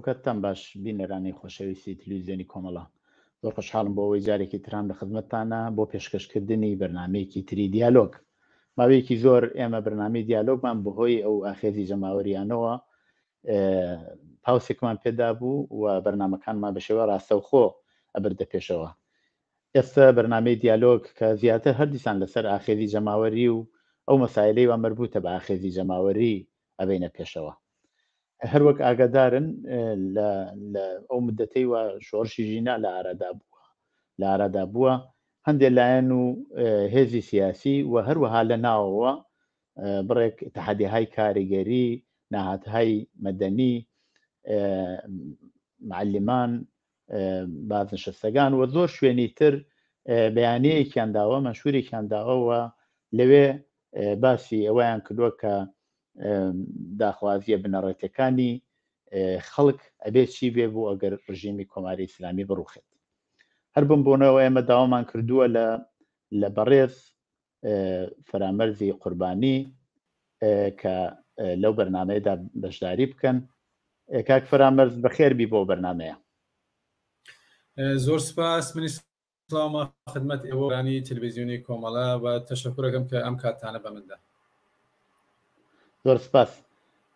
کاتتان باش بینەرانی خۆشەویستی تلویزیۆنی کۆمەڵە زۆر خۆشحاڵم بۆ ئەوەی جارێکی ترام لە خزمەتتانە بۆ پێشکەشکردنی بەرنامەیەکی تری دیالۆگ. ماوەیەکی زۆر ئێمە بەرنامەی دیالۆگمان بەهۆی ئەو ئاخێزی جەماوەریانەوە پاوسێکمان پێدا بوو و بەرنمەکانمان بە شێوە ڕاستەوخۆ ئەبردە پێشەوە. ئێستا بەرنامەی دیالۆگ کە زیاتر هەردیسان لەسەر ئاخێزی جەماوەری و ئەو مەسایلەی وا مربوطە بە ئاخێزی جەماوەری ئەبینە پێشەوە. هەروەک ئاگادارن لە ئەو مدەتەی وە شۆڕشی ژینا لە ئارادا بووە هەندێک لایەن و هێزی سیاسی و هەروەها لە ناوەوە بڕێک اتحادیەهای کاریگەری، ناهاتهای مەدەنی، معلمان، بازنشستەکان و زۆر شوێنی تر بەیانەیەکیان داوە، مەشهورێکیان داوەوە لەوێ باسی ئەوەیان کردووە کە داخوازیە بنەڕێتەکانی خەڵک ئەبێت چی بێ بوو ئەگەر ڕژیمی کۆماری ئیسلامی بڕوخێت. هەر بم بوونەوە ئێمە داوامان کردووە لە بەڕێز فەرامەرزی قوربانی کە لەو بەرنامەیەدا بەشداری بکەن. کاک فەرامەرز بەخێربی بۆ بەرنامەیە. زۆر سپاس، منی سڵامە خدمەت ئێوەرانی تلڤیزیۆنی کۆمەڵە و تەشەکورەکەم کە ئەم کاتانە بە مندا. زۆر سپاس.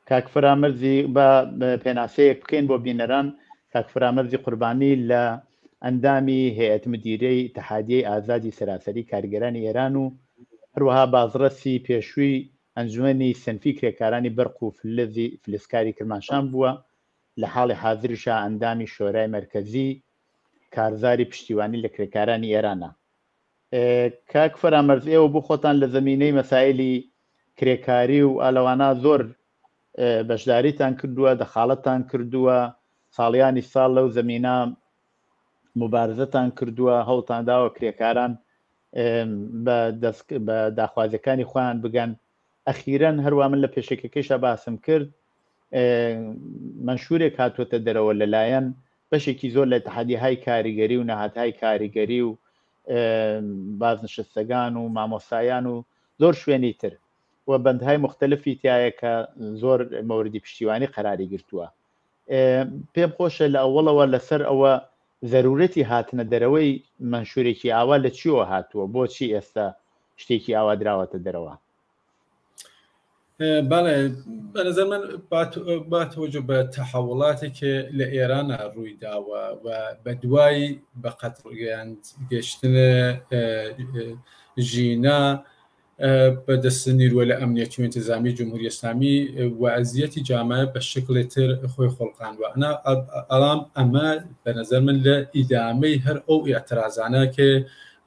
کاک فەرامەرزی بە پێناسەیەک بکەین بۆ بینەران. کاک فەرامەرزی قوربانی لە ئەندامی هەیەت مدیرەی اتحادیەی ئازادی سەراسەری کارگەرانی ئێران و هەروەها بازڕەسی پێشووی ئەنجومەنی سەنفی کرێکارانی بەرق و فلزکاری کرماشان بووە. لە حاڵی حاضریشە ئەندامی شۆرای مەرکەزی کارزاری پشتیوانی لە کرێکارانی ئێرانە. کاک فەرامەرز، ئێوە بۆ خۆتان لە زەمینەی مەسایلی کرێکاری و ئالەوانە زۆر بەشداریتان کردووە، دەخاڵەتان کردووە، ساڵیانی ساڵ لەو زەمینە مبارزەتان کردووە، هەوڵتان داوە کرێکاران بە داخوازیەکانی خۆیان بگەن. ئەخیرەن هەروە من لە پێشێکەکەیشە باسم کرد، منشورێک هاتوۆتە دەرەوە لەلایەن بەشێکی زۆر لە اتحادیەهای کاریگەری و نەهاتهای کاریگەری و بازنشستەکان و مامۆستایان و زۆر شوێنی تر و بەندهای مختلفی تایە کە زۆر مەوردی پشتیوانی قەراری گرتووە. پێم خۆشە لە ئەوڵەوە لەسەر ئەوە ضرورەتی هاتنە دەرەوەی منشورێکی ئاوا لە چیوە هاتووە، بۆچی ئێستا شتێکی ئاوا دراوەتە دەرەوە؟ بەڵێ، بەنظر من باتەوەجە بە تەحوڵاتێکی لە ئێرانە ڕووی داوە و بە دوای بە قەتڕ گەشتنە ژینا بەدەست نیروە لە ئەمنیەتی و ئینتیزامی جمهوری ئیسلامی وەزیەتی جامعە بە شکلێتر خۆی خۆڵقاندووە. ئەڵام ئەمە بەنظر من لە ئیدامەی هەر ئەو ئێعترازانە کە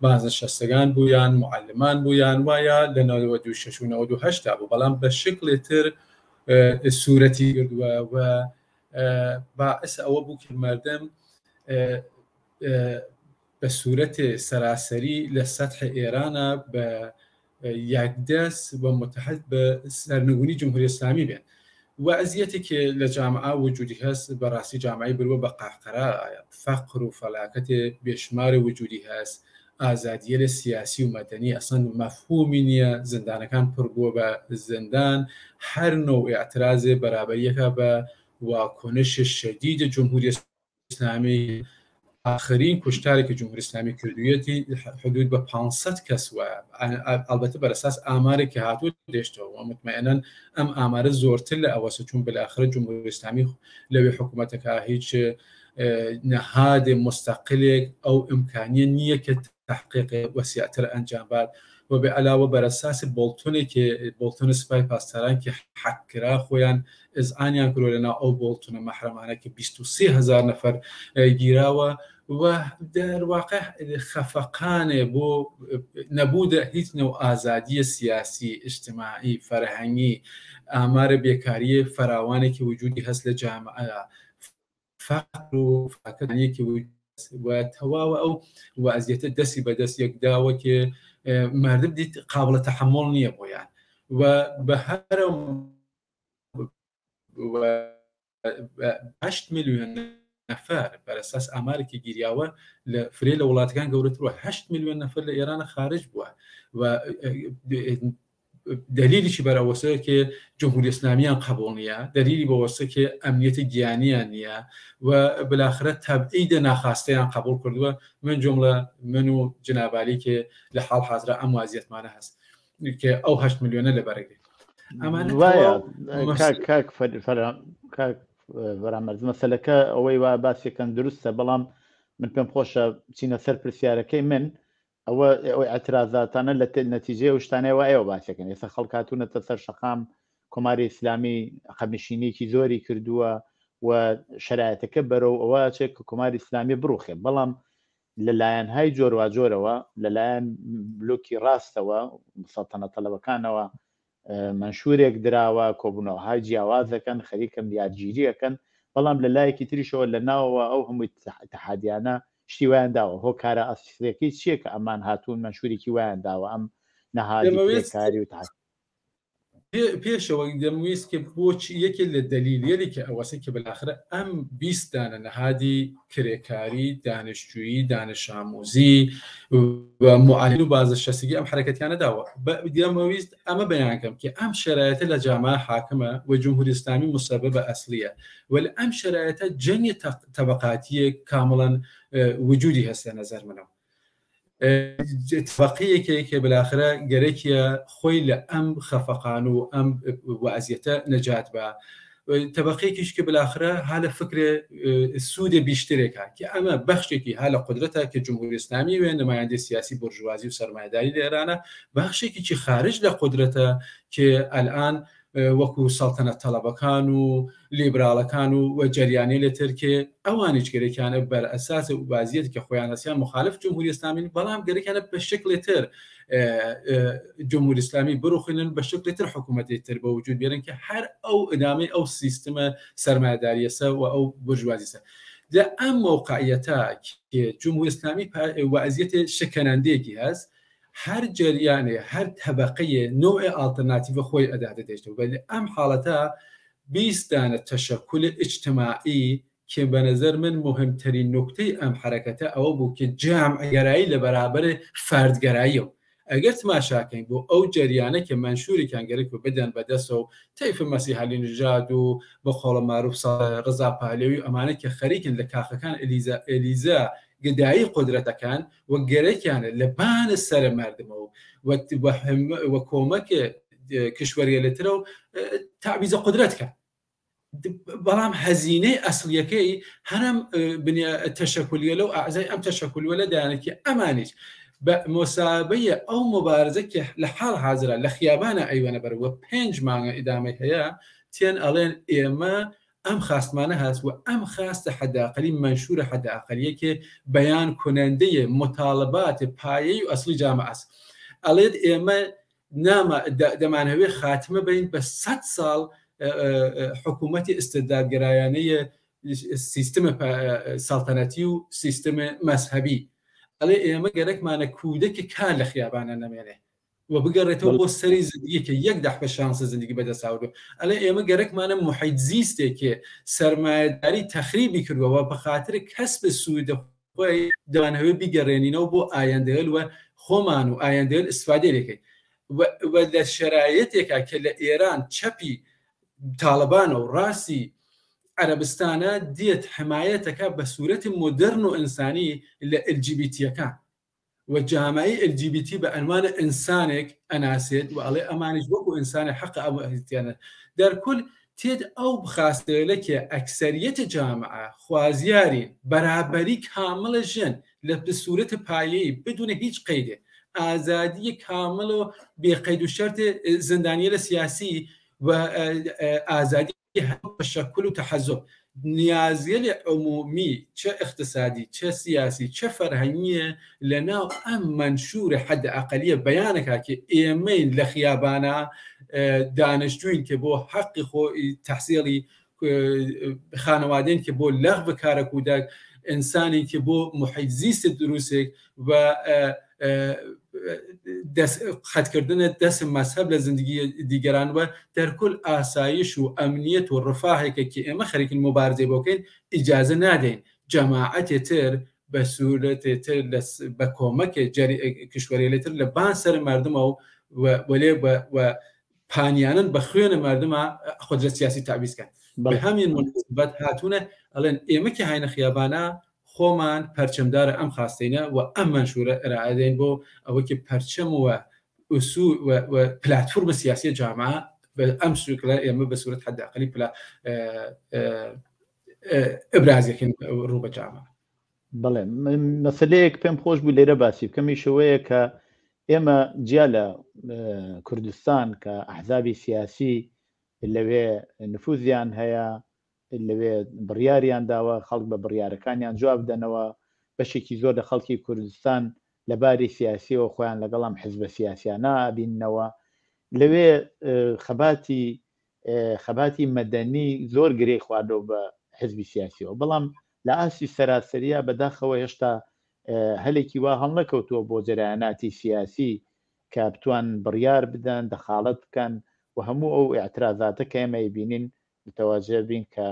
بازنشستەکان بوویان، معلمان بوویان وایە لە 96 و 98 بوو، بەڵام بە شکلێتر سوورەتی کردووە و باعث ئەوە بوو کە مردم بە سوورەتی سەراسەری لە سەطح ئێرانە بە یەکدەست بە متحد بە سەرنگونی جمهوری ئیسلامی بێن. وەزیەتێکی لە جامعە وجودی هەست، بەڕاستی جامعی برووە بە قاقەرایە، فەقر و فەلاکەتێ بێشمارە وجودی هەست، ئازادیە لە سیاسی و مەدەنی ئەسڵەن مەفهومی نییە، زندانەکان پڕ بووە بە زندان، هەر نوع ئێعترازێ بەرابەریەکە بە واکۆنشی شەدید جمهوری ئیسلامی. آخرین کوشتارێکی جمهوری ئیسلامی کردوویەتی حدود بە 500 کەس وایە، ئەلبەتە بەرەساس ئامارێکی هاتووە دێشتەوە، مطمئنەن ئەم ئامارە زۆرتر لە ئەوەسە، چون بەلاخرە جمهوری ئیسلامی لەوێ حکوومەتەکە هیچ نەهادێ مستەقلێک ئەو ئیمکانیە نییە کە تحقیق وەسیعتر ئەنجام بات و بە علاوە بەرەساسی بۆڵتونە سوپای پاسدارانکی حەکرا خۆیان ئزعانیان کردووە لەناو ئەو بۆڵتونە مەحرەمانەکە 23,000 نەفەر گیراوە و دەرواقع خەفەقانێ بۆ نەبوودە هیچ نەوە ئازادیە سیاسی، ئیجتیماعی، فەرهەنگی، ئامارە بێکاریە فراوانێکی وجودی هەست لە جامعە، فەقر و فاکەتێکی و تەواوە ئەو وەزیەتە دەستی بەدەست یەکداوە کە مردم دیت قابل تەحمل نییە بۆیان و بە هەرە 8 میلیۆن نەفەر بەرەساس ئامارێکی گیریاوە لە فرێ لە وڵاتەکان گەورەترەوە 8 میلیۆن نەفەر لە ئێرانە خارج بووە و دلیلیشی بەرەوەسەیە کە جمهوری ئیسلامیان قبول نییە، دلیلی بەوەسە کە ئەمنیەتی گیانیان نییە و بلاخرە تەبعیدە ناخواستەیان قبول کردووە. من جملە من و جنابالی کە لە حاڵ حاضرە ئەم وازیەتمانە هەست کە ئەو 8 میلیۆنە لەبەرەگرێت. بەرامەرز مەسەلەکە ئەوەی وا باسیەکەن دروستە، بەڵام من پێم خۆشە بچینە سەر پرسیارەکەی من ئەوە ئەترازاتانە لە نەتیجێ و شتانەوە ئێوە باسیەکەن. ئێستا خەڵکاتونەتە سەر شەقام کۆماری ئیسلامی قەمشینێکی زۆری کردووە و شرایەتەکە بەرەو ئەوە چێک کە کۆماری ئیسلامی بڕوخێ، بەڵام لەلایەن های جۆرواجۆرەوە لەلایەن بلوکی ڕاستەوە سەڵتەنە تەلەبەکانەوە منشورێک دراوە، کۆبوونەوەهای جیاوازەکەن، خەریکە یادگیریەکەن، بەڵام لە لایەکی تریشەوە لە ناوەوە ئەو هەمووی تەحادیانە شتی وایان داوە. هۆ کارە ئەسڵیەکەی چییە کە ئەمان هاتوون منشورێکی وایان داوە ئەم نەهادی و پێشەوە دەمویست کە بۆچی یەکێک لە دەلیلێری کە ئەوەسە کە بەلاخرە ئەم 20 دانە نەهادی کرێکاری، دانیشتجویی، دانش ئاموزی و معالین و بازنشستگی ئەم حرەکەتیانە داوە. دەمەویست ئەمە بەیانکەم کە ئەم شرایەتە لە جامعە حاکمە و جمهوری ئیسلامی مسببە ئەسلیە، و لە ئەم شرایەتە جەنگی تەبەقاتیە کامڵەن وجودی هەست لە نەزەر منەوە. اتفاقیەکێ کە بەلاخرە گەرەکیە خۆی لە ئەم خەفەقان و ئەم وەزیەتە نەجات بە تەبەقەیەکیش کە بەلاخرە ها لە فکرێ سوودە بیشترێکە کە ئەمە بەخشێکی ها لە قودرەتە کە جمهوری ئیسلامی وێن نمایەندەی سیاسی بورژوازی و سەرمایه‌داری لە ئێرانە، بەخشێکی خارج لە قودرەتە کە ئەلئان وەکو سەڵتەنەت تەڵەبەکان و لیبراڵەکان و جەریانی لە ترکێ ئەوانیش گەرەکیانە بەر ئەساس و وازیەت کە خۆیان هەستیان مخالف جمهوری ئیسلامی، بەڵام گەرەکیانە بە شکلی تر جمهوری ئیسلامی بڕوخێنن، بە شکلی تر حکوومەتی تر بە وجود بێنن کە هەر ئەو ئەدامەی ئەو سیستەمە سەرمایه‌داریەسە و ئەو بورژوازیسە. لە ئەم موقعیەتە کە جمهوری ئیسلامی وازیەتی شەکەنەندەیەکی هەست، هەر جریانێ هەر طبقەیە نوع ئالتەرناتیڤە خۆی ئەدا دەدەێتەوە. بە ئەم حاڵەتە 20 دانە تەشەکل اجتماعی کە بە نظر من مهمترین نکتەی ئەم حرەکەتە ئەوە بوو کە جامعگەرایی لە بەرابەر فەردگەراییەوە. ئەگەر تماشاکەین بۆ ئەو جریانە کە منشوریان گەرەک و بدەن بەدەستەوە و تەیف مەسیح عەلی‌نەژاد و بە خۆڵە معروف ڕزا پاهلێوی ئەمانە کە خەریکن لە کاخەکان ئەلیزا گدایی قدرەتەکان و گەرەکیانە لە بانە سەر مردمەوە و کۆمەکە کشوەریە لەترە و تعویزە قدرەتکە، بەڵام هەزینەی ئەسڵیەکەی هەرم تەشەکولیە لەو ئاعزای ئەم تەشەکولیە لە دایانێکی ئەمانیش بە مۆسابەیە ئەو مبارزە کە لە حاڵ حاضرە لە خیابانە ئەیوەنە بەرەوە 5 مانگە ئیدامەی هەیە تێن ئەڵێن ئێمە ئەم خاستمانە هەست و ئەم خاستە حەداقلی منشورە حەداقلیەکێ بەیان کنەندەیە مطالبات پایەی و ئەسلی جامعە است. ئەڵێت ئێمە دەمانەوێ خاتمە بین بە 100 ساڵ حکوومەتی ئستبدادگەرایانەیە سیستەمە سەڵتەنەتی و سیستەمە مەذهەبی. ئەڵێ ئێمە گەرەکمانە کودەکی کار لە خیابانە نەمێنێ و بگەڕێتەوە بۆ سەری زندگیکە 1 شانس زندگی بەدەساوە. ئەلێ ئێمە گەرەکمانە محیط زیستێکێ سەرمایه‌داری تەخریبی کردووە بە خاطر کەسب سوودە خۆی دەوانەوێت بیگەڕێنینەوە بۆ ئایندەیە و خۆمان و ئایندەیە ئیسفادە لێکەین و لە شرایەتێکە کە لە ئێران چەپی تاالبانە و ڕاستی عەرەبستانە دێت حمایەتەکە بە سوورەتی مدرن و ئینسانی لە LGBTەکان و جامعی LGBT بە ئەنوانە ئینسانێک ئەناسێت و ئەڵێ ئەمانش وەکو ئینسانی حەق ئەوەتیانە دەرکل تێت ئەو بخاستەیەکە ئەکسەریەتی جامعە خوازیاری بەرابەری کامڵە ژن لە بسوورەت پایەی بدونە هیچ قەیدێ ئازادی کامڵ و بێقەید و شەرتێ زندانیە لە سیاسی و ئازادی تشکل و تحزب نیازیە عمومی چه اقتصادی چه سیاسی چه فەرهەنگیە لە ناو ئەم منشورە حەد ئەقلیە بەیانەکە کە ئێمەین لە خیابانە دانیشتووین کە بۆ حەقی خۆی تەحسیڵی خانەوادەین کە بۆ لەغ بکارە کودک ئینسانی کە بۆ محیط زیست دروستێک و خەتکردنە دەست مەذهب لە زندگی دیگەران وە دەرکل ئاسایش و ئەمنیەت و ڕفاهێکە کە ئێمە خەریکن مبارزێ بۆکەین ئیجازە نادەین جەماعەتێ تر بە سوورەتێ تر بە کۆمەکێ کشوەرێتر لە بان سەر مردمە و وەلێ پانیانن بە خوێنە مردمە قدرەت سیاسی تابیز کەن بە هەمین مناسبەت هاتوونە ئەڵێن ئێمە کە هاینە خیابانە خۆمان پەرچەمدارە ئەم خاستینە و ئەم منشورە ئەرائەدەین بۆ ئەوەی پەرچەم و پلاتفۆرمە سیاسی جامعە ئەم شکلە ئێمە بە سوورەت حەداقلی ئبرازێکن ڕوو بە جامعە. بەڵێ مەسلەیەک پێم خۆش بوو لێرە باسی بکەمی شەوەیە کە ئێمە جیا لە کوردستان کە ئەحزابی سیاسی لەوێ نفوذیان هەیە لەوێ بڕیاریان داوە خەڵک بە بڕیارەکانیان جواب بدەنەوە بەشێکی زۆر لە خەڵکی کوردستان لەباری سیاسیەوە خۆیان لەگەڵام حزبە سیاسیانە بینەوە لەوێ خەباتی مەدەنی زۆر گرێی خواردەوە بە حزبی سیاسیەوە بەڵام لە ئاسی سەراسەریە بەداخەوە هێشتا هەلێکی وا هەڵ نەکەوتووە بۆ جەرایاناتی سیاسی کە بتوان بڕیار بدەن دەخاڵەت بکەن و هەموو ئەو ئاعترازاتە کە ئێمە بینین متەوەجە بین کە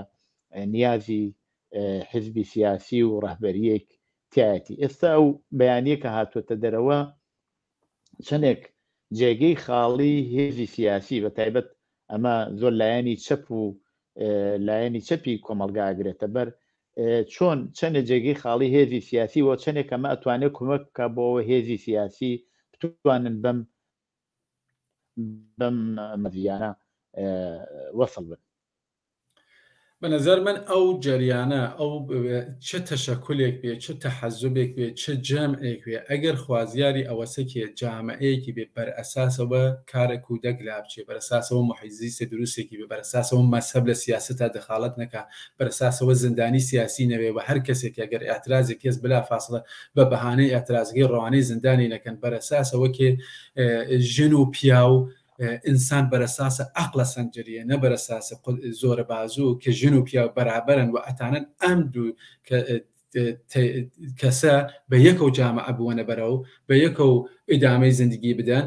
نیازی حزبی سیاسی و ڕەهبەریەک تایەتی ئێستا ئەو بەیانیە کە هاتوۆتە دەرەوە چەندێک جێگەی خاڵی هێزی سیاسی بە تایبەت ئەمە زۆر لایەنی چەپ و لایەنی چەپی کۆمەلگاگرێتە بەر چۆن چەندە جێگەی خاڵی هێزی سیاسی و چەندێک ئەمە ئەتوانێت کمک بکە بۆەوە هێزی سیاسی بتوانن بەم مەزیانە وەسڵ بن. بە نظر من ئەو جریانە ئەو چه تەشەکولێک بێ چه تەحەزوبێک بێ چه جەمعێک بێ ئەگەر خوازیاری ئەوەسەکێ جامعەیەکی بێ بەر ئەساسەوە کارە کودەک لا بچێ بەر ئەساسەوە محیزیستە دروستێکی بێ بەر ئەساسەوە مەسەب لە سیاسەتا دەخاڵەت نەکا بەر ئەساسەوە زندانی سیاسی نەوێ و هەر کەسێک ئەگەر ئاعترازێک کەس بلا فاصلە بە بەهانەی ئاعترازگەی ڕەوانەی زندانی نەکەن بەر ئەساسەوە کێ ژن و پیا و ئینسان بەرەساسە ئەقلە سەنجریە نە بەرەساسە زۆرە بازوو کە ژن و پیا بەرابەرن و ئەتانن ئەم دوو کەسە بە یەکە و جامعە بوونە بەرەو بە یەکە و ئیدامەی زندگی بدەن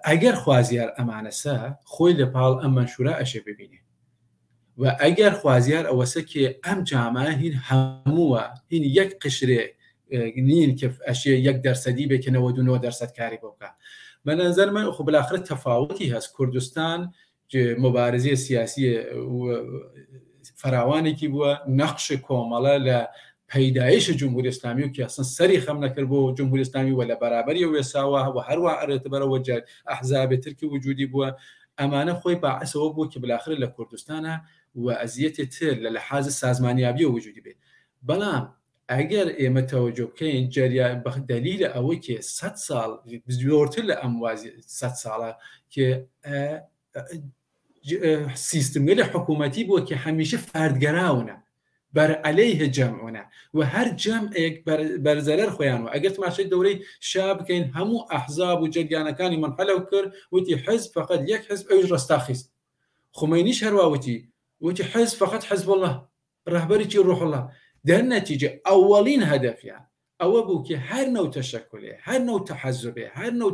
ئەگەر خوازیار ئەمانەسە خۆی لە پاڵ ئەم منشورە ئەشێ ببینێ و ئەگەر خوازیار ئەوەسە کێ ئەم جامعە هین هەمووە هین یەک قشرێ نین کە ئەشێ 1% بێ کە 99% کاری بۆ بکە. من نظر من خب بالاخره تفاوتی هست کردستان که مبارزه سیاسی فراوانی بووە نەخش کۆمەڵە لە پەیدایش جمهوری اسلامی و که اصلا سری خەم نەکرد بۆ جمهوری اسلامی و لە بەرابەری وێساوە و هەروە ئەرێتە بەرەوە ئەحزاب ترکی وجودی بووە ئەمانە خۆی باعثەوە بوو کە بالاخره لە کوردستانە و ئەزیەتی تر لە لەحاز سازمانیابی وجودی بێت بەڵام ئەگەر ئێمە تەوەجۆ بکەین جریان بە دلیلە ئەوەی کێ 100 ساڵ زۆرتر لە ئەم وازی 100 ساڵە کە سیستمی لە حکوومەتی بووە کە هەمیشە فەردگەراونە بەر عەلەیه جەمعونە و هەر جەمعێک بەرزەلەر خۆیانەوە ئەگەر تماشای دەورەی شا بکەین هەموو ئەحزاب و جەریانەکانی منحەلەو کرد وتی حزب فقط یەک حزب ئەویش ڕەستاخیست خومەینیش هەروە وتی حزب فقط حزب الله ڕەهبەرێکی ڕوح الله در نتیجه اولین هدفیان ئەوە بوو کە هەر نەو تەشەکولێ هەر نەو تەحەزوبێ هەر نەو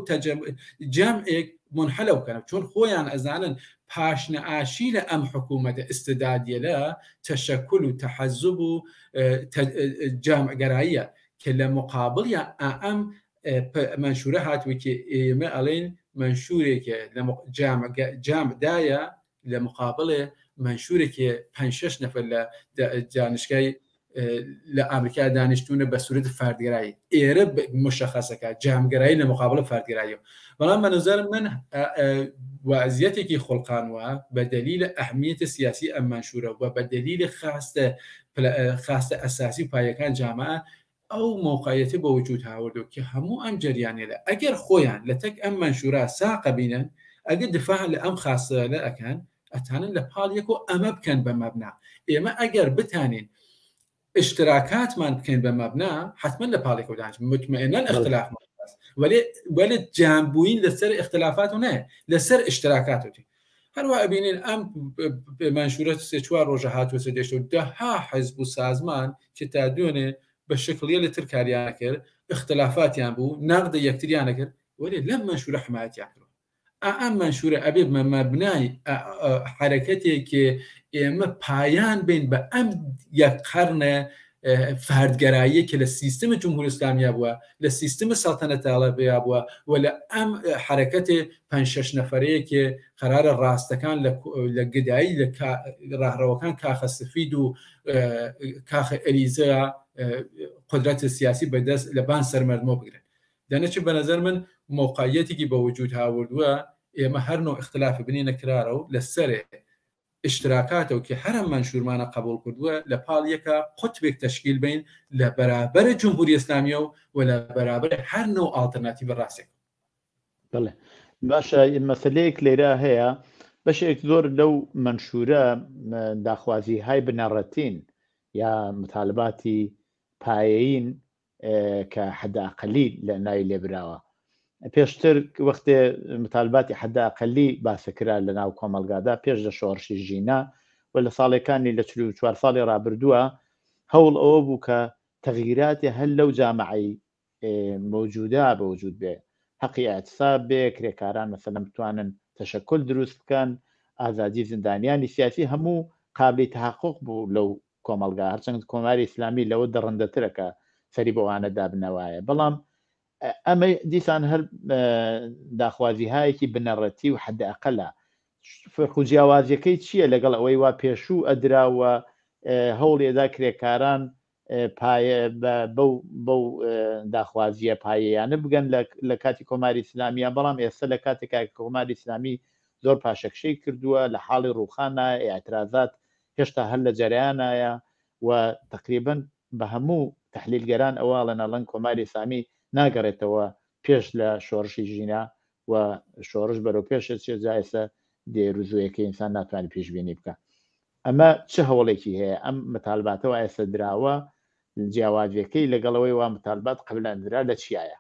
جەمعێک منحەلە بکەن چۆن خۆیان ئەزانن پاشنە ئاشی لە ئەم حکوومەتە ئستدادیە لە تەشەکول و تەحەزوب و جامعگەراییە کە لە مقابڵیان ئەم منشورە هاتووە کە ئێمە ئەڵێن منشورێکە لە جامعدایە لە مقابڵێ منشورێکی 5-6 نەفەر لە دانشگای لە ئامریکا دانیشتوونە بە سوورەت فەردگەرایی ئێرە مشخصەکە جامگەرایی لە مقابڵە فەردگەراییەوە بەڵام بە نظر من وەزیەتێکی خۆڵقانوە بە دلیل ئەهمیەتە سیاسی ئەم منشورە و بە دلیل خاستە ئەساسی پایەکان جامعە ئەو موقعیەتی بە وجود هاوردو کە هەموو ئەم جریانێدا ئەگەر خۆیان لە تەک ئەم منشورە ساقە بینن ئەگەر دفاع لە ئەم خاستە لە ئەکەن ئەتانن لە پاڵ یەک و ئەمە بکەن بە مەبنا ئێمە ئەگەر بتانین اشتراكاتمان بکەین بە مەبنا حتما لە پاڵێکەوە دانیشین مطمئناً اختلاف ولی جامبووین لەسەر اختلافات و نایە لەسەر اشتراکاتوتی هەروە ئەبینین ئەم منشورە 3-4 ڕۆژە هاتووە سەردێشتە و دەها حزب و سازمان کە تا دوێنێ بە شکلیە لەتر کاریان کرد اختلافاتیان بوو نەقدە یەکتریانە کرد ولی لەم منشورە حمایەتیان کرد ئەم منشورە ئەبێ مەبنای حرەکەتێک کە ئێمە پایان بین بە ئەم یەک قەرنە فردگەراییە کە لە سیستم جمهوری ئیسلامیە بووە لە سیستم سەڵتەنەتاڵەبەیە بووە و لە ئەم حرەکەتێ 5-6 نەفەرەیەکێ قەرارە ڕاستەکان لە گدایی لە ڕاهڕەوەکان کاخە سفید و کاخە ئەریزە قدرەتی سیاسی بەدەست لە بان سەرمەردمۆ بگرن دەنەچ بە نەزەر من موقعیەتێکی بە وجود هاوردووە ئێمە هەرنەوە اختلافی بنینە کرارە و لەسەرێ اشتراکاتەوە کە هەرم منشورمانە قبول کردووە لە پاڵیەکە قوتبێک تشکیل بین لە بەرابەر جمهوری ئیسلامیە و لە بەرابەر هەر نوع ئالتەرناتیڤ ڕاستێک. بەڵێ باشە مەسلەیەک لێرە هەیە بەشێک زۆر لەو منشورە داخوازی های بنەڕەتین یا مطالباتی پایەین کە حەداقەلی لە ناوی لێبراوە پێشتر وەختێ مطالباتی حەداقەلی باسەکرا لە ناو کۆمەلگادا پێش لە شۆڕشی ژینە و لە ساڵەکانی لە 44 ساڵی ڕابردووە هەوڵ ئەوە بوو کە تەغییراتی هەر لەو جامعەی مەوجودا بە وجود بێ حەقی ئاعتساب بێ کرێکاران مەسەلەن بتوانن تەشەکل دروست بکەن ئازادی زیندانیانی سیاسی هەموو قابلی تحقق بوو لەو کۆمەلگا هەرچەند کۆماری ئیسلامی لەوە دەڕەندەترەکە سەری بەوانە دابنەوایە بەڵام ئەمە دیسان هەر داخوازیهایەکی بنەڕەتی و حەداقەلە فەرقوجیاوازیەکەی چییە لەگەڵ ئەوەی وا پێشوو ئەدراوە هەوڵێدا کرێکاران بەو داخوازیە پایەیانە بگەن لە کاتی کۆماری ئیسلامیە بەڵام ئێستا لە کاتێکا کۆماری ئیسلامی زۆر پاشەکشەی کردووە لە حاڵی ڕووخانە ئاعترازات هێشتا هەر لە جەریانایە و تقریبا بە هەموو تحلیلگەران ئەواڵەن ئەڵەن کۆماری ئیسلامی ناگەڕێتەوە پێش لە شۆڕشی ژینە و شۆڕش بەرەو پێشە چێجایسە دێروزوویەکە ئینسان ناتوانێت پێشبینی بکە ئەمە چه هەوڵێکی هەیە ئەم مطالباتەوە ئێستا دراوە جیاوازیەکەی لەگەڵەوەی وا مطالبات قبلەندرا لە چیایە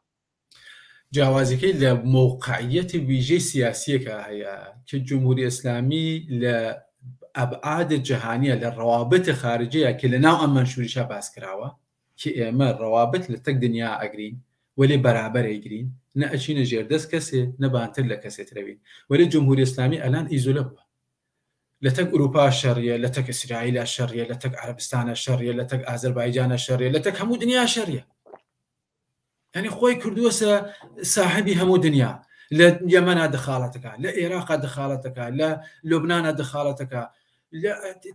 جیاوازەکەی لە موقعیەتی ویژەی سیاسیەکە هەیە کە جمهوری ئیسلامی لە ئەبعاد جەهانیە لە ڕەوابەتە خارجەیە کە لە ناو ئەم منشوریشە باس کراوە کە ئێمە ڕەوابەت لە تەک دنیا ئەگرین وەلێ بەرابەر ئەیگرین نە ئەچینە ژێردەست کەسێ نەبانتر لە کەسێترەوین وەلێ جمهوری ئیسلامی ئەلان ئیزولە بووە لە تەک ئوروپا شەڕیە لە تەک ئیسرائیلە شەڕیە لە تەک عەرەبستانە شەڕیە لە تەک ئازەربایجانە شەڕیە لە تەک هەموو دنیا شەڕیە یعنی خۆی کردووەسە ساحبی هەموو دنیا لە یەمەنا دخالەتەکە لە عێراقا دخالەتەکە لە لوبنانە دخالەتەکە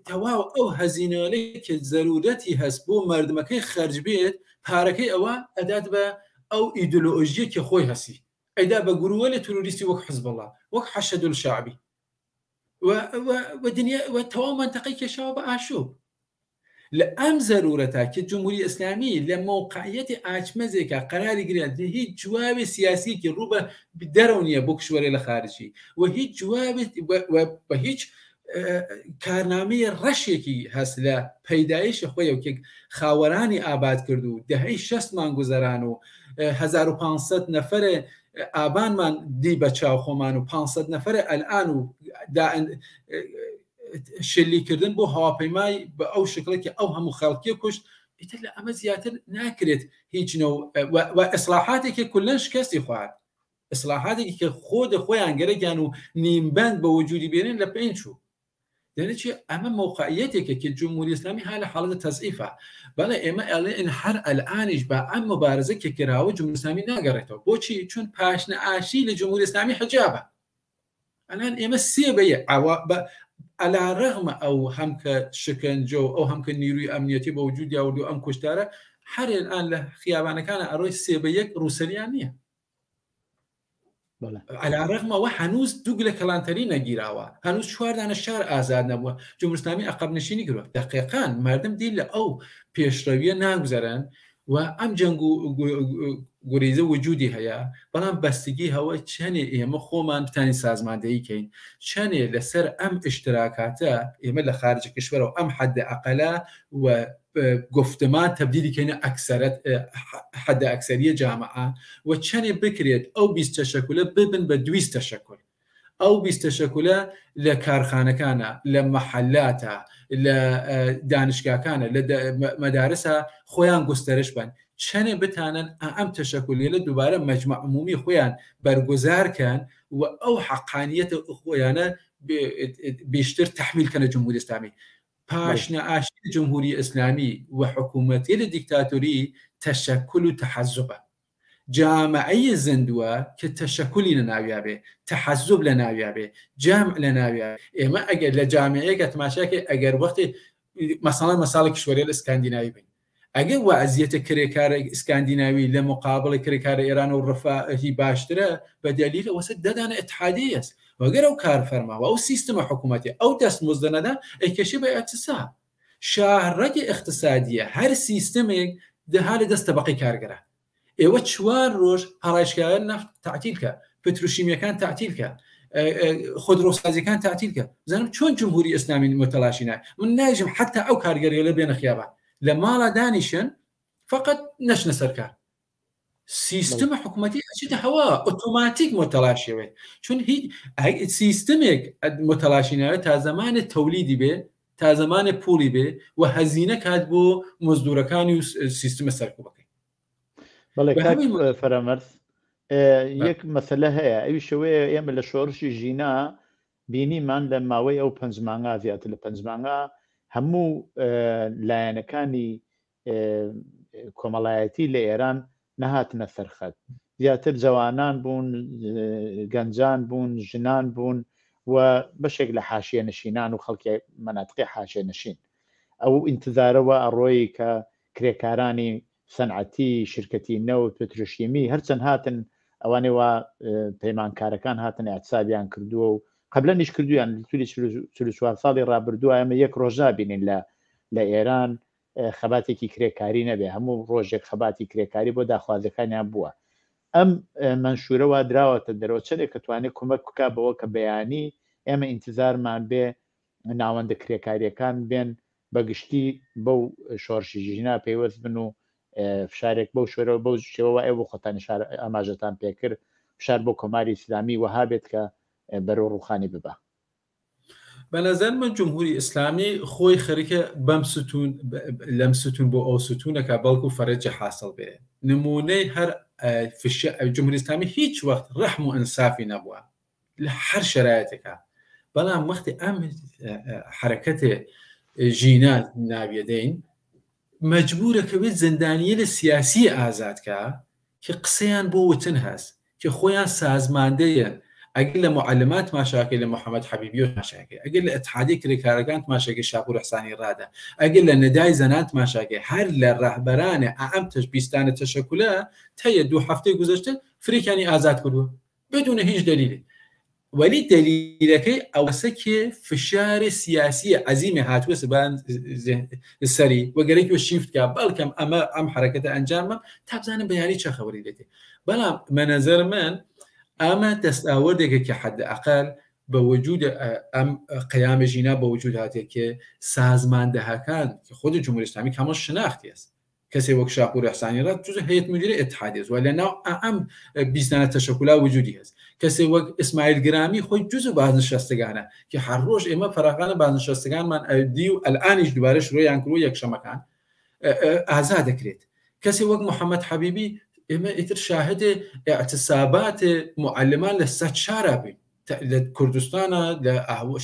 تەواو ئەو هەزینەی کە زەرورەتی هەست بۆ مردمەکەی خەرج بێت پارەکەی ئەوە ئەدات بە ئەو ئیدۆلۆژیە کە خۆی هەسی ئەیدا بە گرووە لە تۆریستی وەک حزبڵڵا وەک حەشەد الشعبی و دنیا و تەواو منتەقەی کێشاوە بە ئاشوب لە ئەم زەرورەتە کە جمهوری ئیسلامی لە موقعیەتی ئاچمەزێکە قەراری گرێت هیچ جوابی سیاسیکی ڕوو بە دەرەو نییە بۆ کشوەرێ لە خارجی و هیچ جوابێت بە هیچ کارنامەی ڕەشێکی هەست لە پەیدایشی خۆی و خاوەرانی ئاباد کرد و دەهەی 6 مان گوزەران و 1500 نەفەرە ئابانمان دی بە چاو خۆمان و 500 نەفەرە ئەلئان و شلیکردن بۆ هەواپەیمای بە ئەو شکلێکی ئەو هەموو خەڵکیە کوشت ئیتر لە ئەمە زیاتر ناکرێت هیچ و ئیسلاحاتێکی کولەن شکستی خوارد ئیسلاحاتێکی کە خۆ خۆیان گەرەگیان و نیمبەند بە وجودی بێنن لە پێنج چوو دەنێکی ئەمە موقعیەتێکە کە جمهوری ئیسلامی ها لە حاڵەتە تەزئیفە بەڵێ ئێمە ئەڵێن هەر ئەلئانیش بە ئەم مبارزە کە کراوە جمهوری ئیسلامی ناگەڕێتەوە بۆچی چون پاشنە ئاشی لە جمهوری ئیسلامی حجابە ئەلان ئێمە سێ بەیە ئەلا ڕەغمە ئەو هەمکە شکنجە و ئەو هەمکە نیروی ئەمنیەتی بە وجود یاوردو ئەم کوشتارە هەر ئەلان لە خیابانەکانە ئەڕۆی سێ بە یەک ڕووسەریان نییە ئەلا ڕەغمەوە هەنووز دووگ لە کەڵانتەری نەگیراوە هەنووز چواردانە شار ئازاد نەبووە جمهوری ئیسلامی عەقەب نشینی کردووە دەقیقاً مردم دی لە ئەو پێشڕەویە ناگوزەرن و ئەم جەنگ و گوریزە وجودی هەیە بەڵام بەستگی هەوە چەنێ ئێمە خۆمان بتانی سازماندەییکەین چەنێ لەسەر ئەم ئشتراکاتە ئێمە لە خارجی کشوەرەوە ئەم حەدە ئەقەلا و گفتمان تبدیلیکەینە ئەکسەرەت حەدە ئەکسەریە جامعە و چەنێ بکرێت ئەو 20 تەشەکولە ببن بە 200 تەشەکل ئەو 20 تەشەکولە لە کارخانەکانە لە مەحەلاتە لە دانشگاکانە لە مەدارسە خۆیان گسترش بن چەنێ بتانن ئەم تەشەکولێ لە دووبارە مەجمع عمومی خۆیان بەرگوزارکەن و ئەو حەقانیەتە خۆیانە بیشتر تەحمیلکەنە جمهوری ئیسلامی پاشنە ئاشتی جمهوری ئیسلامی و حکوومەتی لە دیکتاتۆری تەشەکل و تەحەزوبە جامعەی زندووە کە تەشەکولی لە ناویا بێ تەحەزوب لە ناویا بێ جامع لە ناویا ئێمە ئەگەر لە جامعەیەکە تماشاکە ئەگەر وەختی مەساڵی کشوەری لە ئسکاندیناوی بین ئەگەر وەزیەتە کرێکارە ئسکاندیناوی لە مقابڵی کرێکارە ئێران و ڕفاهی باشترە بە دلیل وەسە دەدانە ئەتحادیە است وەگەر ئەو کارفەرماوە ئەو سیستەمە حکوومەتی ئەو دەستمزدەنەدا ئەیکەشی بە ئەکسسا شاهڕەتی اقتصادیە هەر سیستەمێک دەها لە دەست تەبەقەی کارگەرە ئێوە 4 ڕۆژ هەڕایشکار نفت تعتیلکە پتروشیمیەکان تعتیلکە خودڕۆسازیەکان تعتیلکە بزانم چۆن جمهوری ئیسلامی متەلاشی نای من ناژم حتا ئەو کارگەریە لە بێنە خیابان لە ماڵە دانیشن فقط نەشنە سەرکار سیستەمە حکوومەتی ئەچێتە هەوا ئۆتۆماتیک متەلاشیەوێت چون هیچ سیستەمێک متەلاشینەوە تا زمانە تەولیدی بێ تا زمانە پوڵی بێ و هەزینە کات بۆ مزدورەکانی و سیستەمە سەرکوبەکەی بەڵێ فەرەمەرز یەک مەسەلە هەیە ئەوی شەوەیە ئێمە لە شۆڕشی ژینا بینیمان لە ماوەی ئەو 5 مانگا زیاتر لە 5 مانگا هەموو لایەنەکانی کۆمەڵایەتی لە ئێران نەهاتنە سەرخەت زیاتر جوانان بوون گەنجان بوون ژنان بوون و بەشێک لە حاشیە نشینان و خەڵکی مەناتقی حاشیە نشین ئەو ئینتزارەوە ئەڕۆیی کە کرێکارانی سەنعەتی شرکەتی نەوت پتروشیمی هەرچەند هاتن ئەوانەی وا پەیمانکارەکان هاتن اعتصابیان کردووە و قبلەنیش کردویان تولی 44 ساڵی ڕابردووە ئەمە یەک ڕۆژا بینین لە ئێران خەباتێکی کرێکاری نەبێ هەموو ڕۆژێک خەباتی کرێکاری بۆ داخوازەکانیان بووە ئەم منشورەوە دراوەتە دەرەوە چەندێک کە توانێت کۆمەک بکە بەوە کە بەیانی ئێمە ئینتزارمان بێ ناوەندە کرێکاریەکان بێن بەگشتی بەو شۆڕشی ژینا پەیوەست بن و فشارێک بەو شوێرەوە بەو شێوەوە ئێوە بۆ خۆتان ئاماژەتان پێکرد فشار بۆ کۆماری ئیسلامی وەها بێت کە بەرەو ڕوخانی ببە بە نەزەر من جمهوری ئیسلامی خۆی خەریکە بەم ستون لەم ستون بۆ ئەو ستونەکە بەڵکو فەرجە حاصل بێ نمونەی هەر جمهوری ئیسلامی هیچ وەخت ڕەحم و ئینسافی نەبووە لە هەر شرایەتێکە بەڵام وەختی ئەم حرەکەتێ ژینا ناویەدەین مەجبورە کە بێت زندانیە لە سیاسی ئازادکە کە قسەیان بۆ وتن هەست کە خۆیان سازماندەیە ئەگەر لە معلمات ماشاکە لە محەممەد حەبیبی و ماشاکە ئەگەر لە ئەتحادی کرێکارەکان ماشاکە شاپور حسانی ڕادە ئەگەر لە نەدای زەنات ماشاکە هەر لە ڕەهبەرانە ئەم تەشبیستانە تەشەکولە تەیە 2 هەفتەی گوزەشتە فریکانی ئازاد کردووە بدون هیچ دلیلی ولی دلیلەکەی ئەوەسە کێ فشاری سیاسی عەزیمە هاتووە سبان سەری وەگەرێکی شیفتکە بەڵکەم ئەم حرەکەتە ئەنجامم تا بزانم بەیانی چه خەوەری دێتێ بەڵام منەزەر من ئەمە دەستاوەردێکە کە حد ئەقل بە وجود ئەم قیامە ژینا بە وجود هاتێک کە سازماندەهەکان کە خۆی جمهوری ئیسلامی کامل شناختی است کەسێ وەک شاپور حسانی ڕاد جزء هەیەت مدیری ئەتحادیە و لەناو ئەم بیستانە تەشەکولا وجودی هەست کەسێ وەک ئیسماعیل گرامی خۆی جزء بازنشستگانە کە هەر ڕۆژ ئێمە فەراغانە بازنشستگانمان ئەدی و ئەلئانیش دوبارە شروعیان کردووە یەکشەمەکان ئازاد دەکرێت کەسێ وەک محەممەد حەبیبی ئێمە ئیتر شاهدێ اعتصابات معلمان لە سەد شارە بین لە کوردستانە لە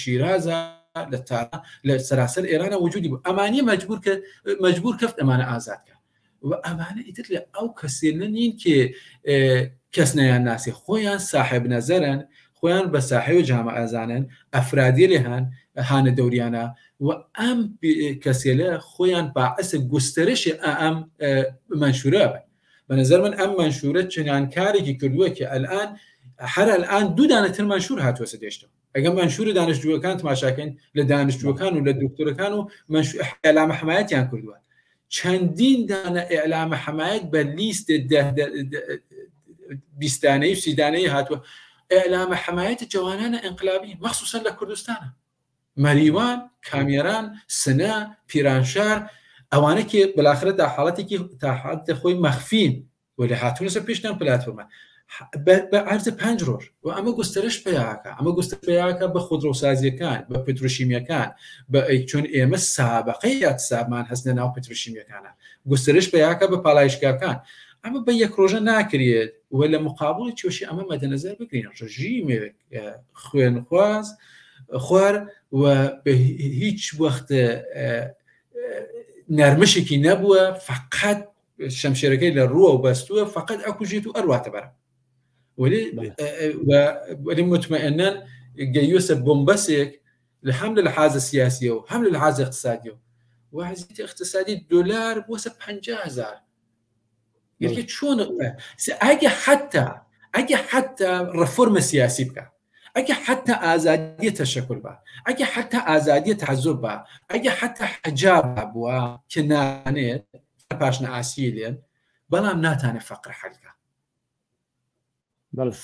شیرازە لە سەراسەر ئێرانە وجودی بوو ئەمانی مەجبور کەفت ئەمانە ئازادکە و ئەمانە ئیتر لە ئەو کەسێنە نین کە کەس نەیان ناسی خۆیان صاحب نەزەرن خۆیان بە صاحب جامە ئازانن ئەفرادی لێهان هانە دەوریانە و ئەم کەسێلە خۆیان باعث گسترشی ئەم منشورە بن بەنظر من ئەم منشورە چنان کارێکی کردووە کە ئەلان هەر ئەلان 2 دانەتر منشور هاتووە دێشتەوە ئەگەم منشور دانیشتووەکان تماشاکەین لە دانیشتوەکان و لە دکتۆرەکان و ئەعلامە حمایەتیان کردووە چەندین دانە ئەعلامە حمایەت بە لیست بیستانەی و سیدانەی هاتووە ئەعلامە حمایەت جوانانە ئینقلابی مەخصوصا لە کوردستانە مەریوان کامێران سنە پیرانشار ئەوانە کە بەلاخرە تا حاڵەتێکی تا حالەتە خۆی مەخفین و لە هاتوونە سەر پێشتان پلاتفۆرمە بە عەرز 5 ڕۆژ و ئەمە گسترش پیاکە ئەمە گسترش پیاکە بە خودڕۆسازیەکان بە پتروشیمیەکان بە چۆن ئێمە سابقەی ئەتسابمان هەست لە ناو پتروشیمیەکانە گسترش پیاکە بە پاڵایشگاکان ئەمە بە یەک ڕۆژە ناکرێت و لە مقابڵی چۆشی ئەمە مەدەنەزەر بگرین ڕژیمێک خوێنخواز خوار و بە هیچ وەخت نەرمشێکی نەبووە، فقط شەمشێرەکەی لە ڕووە و بەستووە، فقط ئەکوژێت و ئەرواتە بەرە. ولی مطمئناً گەیوسە بۆمبەسێک لە هەم لە لحاظ سیاسیە و هەم لە لحاظ اقتصادیە و وەزیەتی اقتصادی دلار بۆسە 50,000 یەکێ چۆن ئەگە حتا ڕفۆرمە سیاسی بکە، ئەگە حتا ئازادیە تەشەکل بە، ئەگە حتا ئازادیە تەحەزوب بە، ئەگە حتا حەجاب بووە کە نانێت پاشنە ئاسی لێن، بەڵام ناتانێت فەقر حەلکە.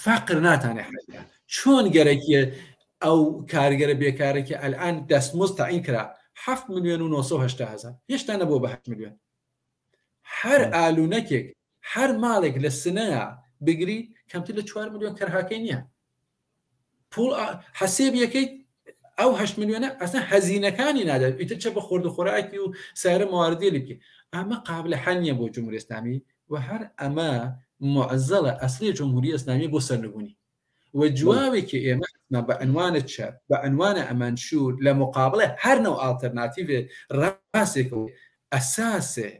فەقر ناتانێت حەلکە. چۆن گەرەکیە ئەو کارگەرە بێکارێکی ئەلان دەستمزد تەعین کرا 7,980,000 هێشتا نەبووە بە 8 ملیۆن. هەر ئالوونەکێک هەر ماڵێک لە سنەیە بگری کەمتر لە 4 ملیۆن کەرهاکەی نییە. پوڵ حەسێب یەکەیت ئەو 8 ملیۆنە ئەسن هەزینەکانی نادات، ئیتر چە بە خۆرد و خۆراکی و سایرە مواردی لێ بکە. ئەمە قابلە حەل نییە بۆ جمهوری ئیسلامی و هەر ئەمە معزەڵە ئەسلی جمهوری ئیسلامی بۆ سەرنگونی و جوابێکی ئێمە بە عنوانە چەپ بە عنوانە ئەمانشور لە مقابلە هەر نەو ئالتەرناتیڤێ ڕاستێکەوە ئەساسێ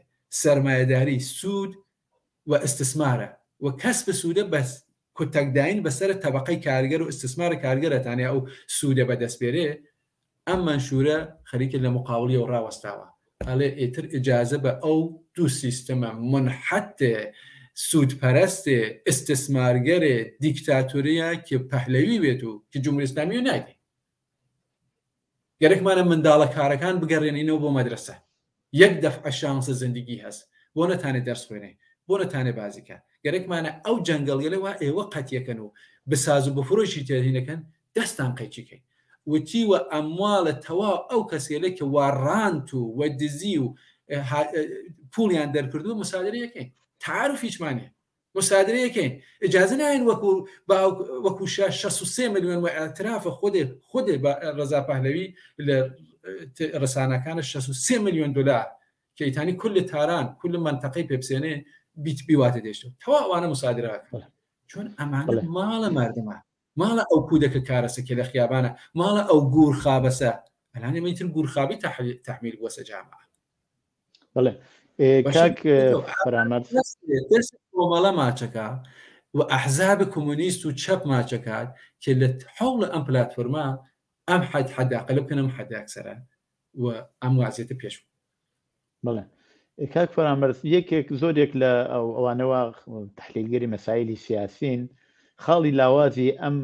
سەرمایەداری سوود و استثمارە و کەس بە سوودە بەس کۆتەکداین بەسەر تەبقەی کارگەر و استثمارە کارگەرەتانێ ئەو سوودە بەدەستپێرێ ئەم منشورە خەریکە لە مقاولی و ڕاوەستاوە ئەڵێ ئێتر ئیجازە بە ئەو دوو سیستەمە منحەتێ سوودپەرستێ استثمارگەرێ دیکتاتوریە کە پەهلەوی بێت و کە جمهوری ئیسلامی و ناگەی گەرەکمانە منداڵە کارەکان بگەڕێنینەوە بۆ مەدرسە یەک دەفعە شانسە زندگی هەست بۆ نەتانێت دەرس خوێنێ بۆ نەتانێت بازیکە گەرەکمانە ئەو جەنگەڵیەوە ئێوە قەتیەکەن و بساز و بفرۆشی تێهینەکەن دەستان قەیچیکەی وتی و ئەمواڵە تەواو ئەو کەسێلە کە وەڕانت و وەدزی و پوڵیان دەرکردو مصادرەیەکەین تعارفیچمانێ مصادرەیەکەین ئجازە ناین وەکو 63 ملیۆن و ئەترافە خودێ ڕەزا پەهلەوی لە ڕسانەکانە 63 ملیۆن دلار کە ئیتانی کل تاران کل منطقەی پێبسێنێ بیواتە دێشتەوە تەواو ئەوانە مصادرەکەن چۆن ئەمانە ماڵە مردمە ماڵە ئەو کودەکە کارەسە کە لە خیابانە ماڵە ئەو گورخابەسە ئەلانێ مەیتر گورخابی تەحمیل بووە جامعە بەڵێ کاک فرامەت کۆمەڵە ماچەکە و ئەحزاب کۆمونیست و چەپ ماچەکات کە لە حوڵە ئەم پلاتفۆرما ئەم حداقل بکەنم حداکسەرە و ئەم وازیێتە پێش بڵێ کاک فرامەت یەکێک زۆرێک لە ئەوانەوە تحلیلگەری مەسایلی سیاسین خاڵی لاوازی ئەم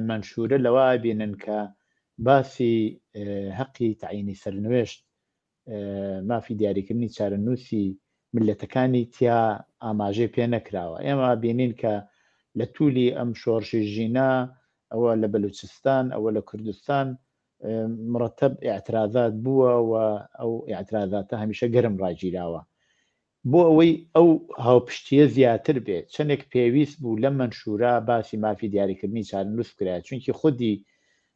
منشورە لەوە بینن کە باسی حەقی تعینی سەرنوێشت مافی دیاریکردنی چارەنووسی ملەتەکانی تیا ئاماژەی پێ نەکراوە ئێمە بینین کە لە توولی ئەم شۆڕشی ژینە ئەوە لە بەلوچستان ئەوە لە کوردستان مرتب ئاعتراضات بووە و ئەو ئاعتراضاتە هەمیشە گەرم ڕاگیراوە بۆ ئەوەی ئەو هاوپشتیە زیاتر بێت چەندێک پێویست بوو لە منشورە باسی مافی دیاریکردنی چارەنووس کرا چونکی خودی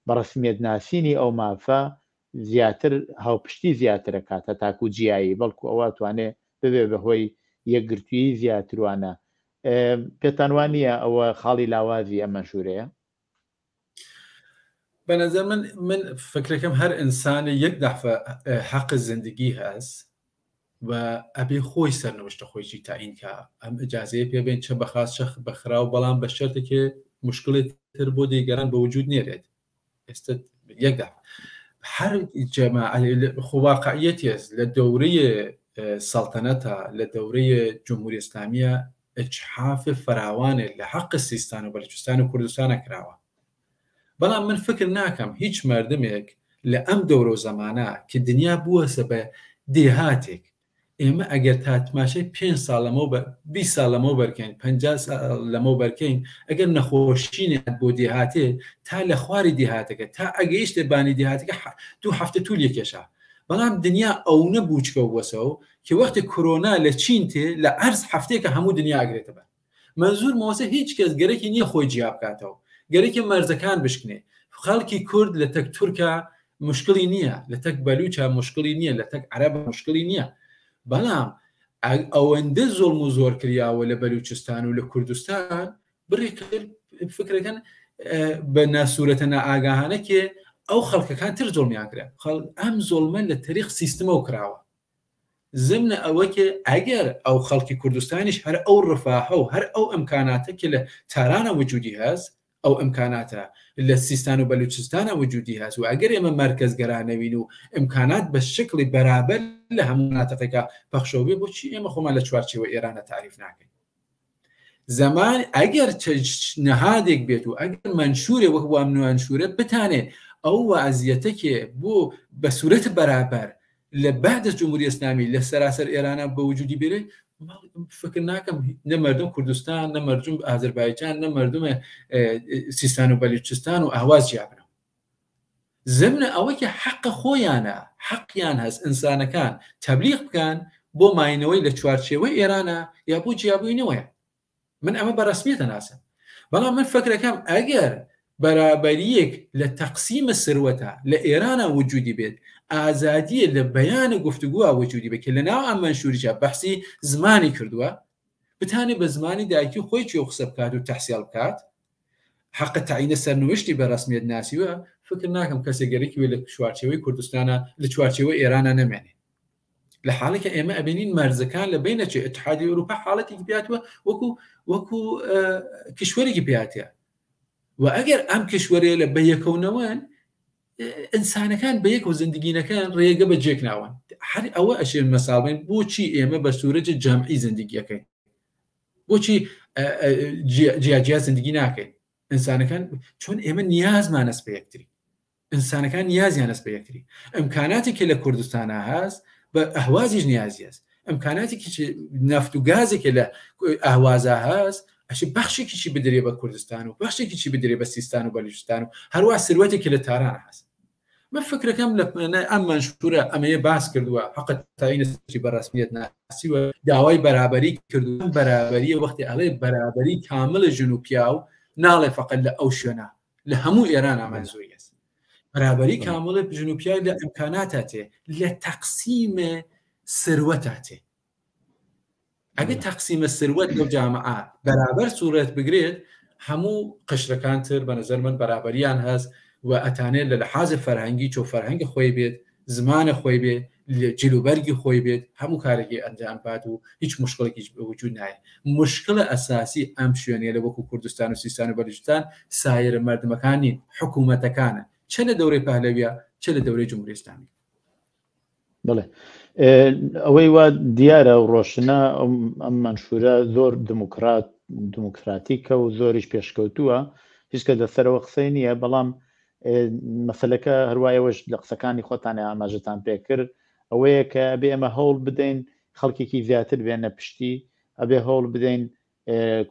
بەڕسمیەت ناسینی ئەو مافە زیاتر هاوپشتی زیاترە کاتە تاکو جیایی بەڵکو ئەوە توانێ ببێ بەهۆی یەکگرتووی زیاتروانە پێتانوانیە ئەوە خاڵی لاوازی ئەم منشورەیە بەنظر من فکرەکەم هەر ئینسانە یەک دەفە حەق زندگی هەست و ئەبێ خۆی سەرنوشتە خۆیی تاینکە ئەم ئجازەیە پێ بێن چە بەخاست شەخ بەخرا و بەڵام بە شەرتێکێ مشکلێت تر بۆ دەیگەران بە وجود نێرێت ئێستا یەک دەفە هەر خواقعیەتی لە دەورەی سەڵتەنەتە لە دەورەی جمهوری ئیسلامیە ئجحاف فراوانێت لە حەق سیستان و بەلوچستان و کوردستانە کراوە بەڵام من فکر ناکەم هیچ مردمێک لە ئەم دەورە و زەمانە کە دنیا بووەسە بە دێهاتێک ئێمە ئەگەر تاتماشای 5 ساڵ لەمە 20 ساڵ لەمە بەرکەین 50 لەمە بەرکەین ئەگەر نەخۆشینێت بۆ دێهاتێ تا لە خواری دێهاتەکە تا ئەگەیشتە بانی دێهاتەکە 2 هەفتە توول یەکێشە بەڵام دنیا ئەو نەبووچکە وەسەوە کە وەختی کۆرۆنا لە چین تێ لە ئەرز هەفتێکە هەموو دنیا ئەگرێتە بەر منزور مەوەسە هیچ کەس گەرەکی نییە خۆی جیا بکاتەوە گەرەکی مەرزەکان بشکنێ خەڵکی کورد لە تەک تورکە مشکلی نییە لە تەک بەلوچە مشکلی نییە لە تەک عەرەب مشکلی نییە بەڵام ئەوەندە زۆڵم و زۆر کریاوە لە بەلوچستان و لە کوردستان بڕێ فکرەکەن بە ناسوورەتە نائاگاهانە کێ ئەو خەڵکەکان تر زۆڵمیان کرا ئەم زۆڵمە لە تاریخ سیستمەوە کراوە ضمن ئەوەکە ئەگەر ئەو خەڵکی کوردستانیش هەر ئەو ڕفاهە و هەر ئەو ئەمکاناتە کە لە تارانە وجودی هەست ئەو ئەمکاناتە لە سیستان و بەلوچستانە وجودی هەست و ئەگەر ئێمە مەرکەزگەرانەوین و ئەمکانات بە شکلی بەرابەر لە هەموو مناتەقێکا پەخشەوە بێ بۆچی ئێمە خۆمان لە چوارچێوە ئێرانە تعریف ناکەین زمان ئەگەر نەهادێک بێت و ئەگەر منشورێ وەک وام منشورە بتانێ ئەو وەزیەتەکێ بۆ بە سوورەت بەرابەر لە بعد جمهوری ئیسلامی لە سەراسەر ئێرانە بە وجودی بێت فکر ناکەم نە مردم کوردستان نە مردم ئازەربایجان نە مردم سیستان و بەلوچستان و ئاواز جیابن ضمن ئەوە کە حەق خۆیانە حەقیان هەست ئینسانەکان تەبلیغ بکەن بۆ ماینەوەی لە چوارچێوەی ئێرانە یا بۆ جیابووینەوەیە من ئەمە بەڕسمیەتە ناسم بەڵام من فکرەکەم ئەگەر بەرابەریەک لە تەقسیمە سروەتە لە ئێرانە وجودی بێت ئازادیە لە بەیانە گفتوگووە وجودی بێت کە لە ناو ئەم منشوریجا بەحسی زمانی کردووە بتانێ بە زمانی دایکی خۆی چێ قسە بکات و تەحسیل بکات حق تعیینە سەرنوشتی بە ڕسمیەت ناسیوە فکر ناکەم کەسێک گەرەکی وێ لە چوارچێوەی کوردستانە لە چوارچێوەی ئێرانە نەمێنێ لە حاڵێکە ئێمە ئەبینین مەرزەکان لە بینەچێ ئەتحادی ئەوروپا حاڵەتێکی پێاتوە وەکو کشوەرێکی پێاتە و ئەگەر ئەم کشوەرێ لە بەیەکەونەوەن ئینسانەکان بە یەک و زندگینەکان ڕێگە بە جێک ناوەن هەر ئەوە ئەشێن مەساڵین بۆچی ئێمە بە سوورەتی جەمعی زندگیەکەین بۆچی جیاجیا زندگی ناکەین ئینسانەکان چۆن ئێمە نیازمان هەست بە یەکتری ئینسانەکان نیازیان هەست بە یەکتری ئەمکاناتی کە لە کوردستانە هەست بە ئەهوازیش نیازی هەست ئەمکاناتی نەفت و گازێکە لە ئاوازە هەست ئەش بەخشێکیی بدرێ بە کوردستان و بەخشێکیی بدرێ بە سیستان و بەلوچستان و هەروە سروەتێکی لە تارانە هەست من فکرەکەم لە ئەم منشورە ئەمەیە باس کردووە حق تعیینی بەڕسمیەت ناسیوە داوای بەرابەری کردو بەرابەریە وەختی ئەڵێ بەرابەری کاملە ژن و پیا و ناڵێ فقط لە ئەو شوێنە لە هەموو ئێران ئامانزۆی است بەرابەری کاملە ژن و پیا لە ئەمکاناتاتێ لە تەقسیمە سروەتاتێ ئەگە تەقسیمە سروەت لەو جامعە بەرابەر سوورەت بگرێت هەموو قشرەکان تر بە نەزەر من بەرابەریان هەست و ئەتانێت لە لەحاظی فەرهەنگی چۆ فەرهەنگی خۆی بێت زمانە خۆی بێت جلوبەرگی خۆی بێت هەموو کارێکی ئەنجام بات و هیچ مشکلێکیش وجود نایە مشکلە ئەساسی ئەم شوێنێ لە وەکو کوردستان و سیستان و بەلوچستان سایر مردمەکانی حکوومەتەکانە چ لە دەورەی پەهلەویە چ لە دەورەی جمهوری ئیسلامی بڵێ ئەوەی وا دیارە و ڕۆشنە ئەم منشورە زۆر دموکراتیکە و زۆریش پێشکەوتووە هیچ کە دەسەرەوە قسەی نییە بەڵام مەسەلەکە هەروایەوەش لە قسەکانی خۆتانە ئاماژەتان پێکرد ئەوەیە کە ئەبێ ئەمە هەوڵ بدەین خەڵکێکی زیاتر بێنە پشتی ئەبێ هەوڵ بدەین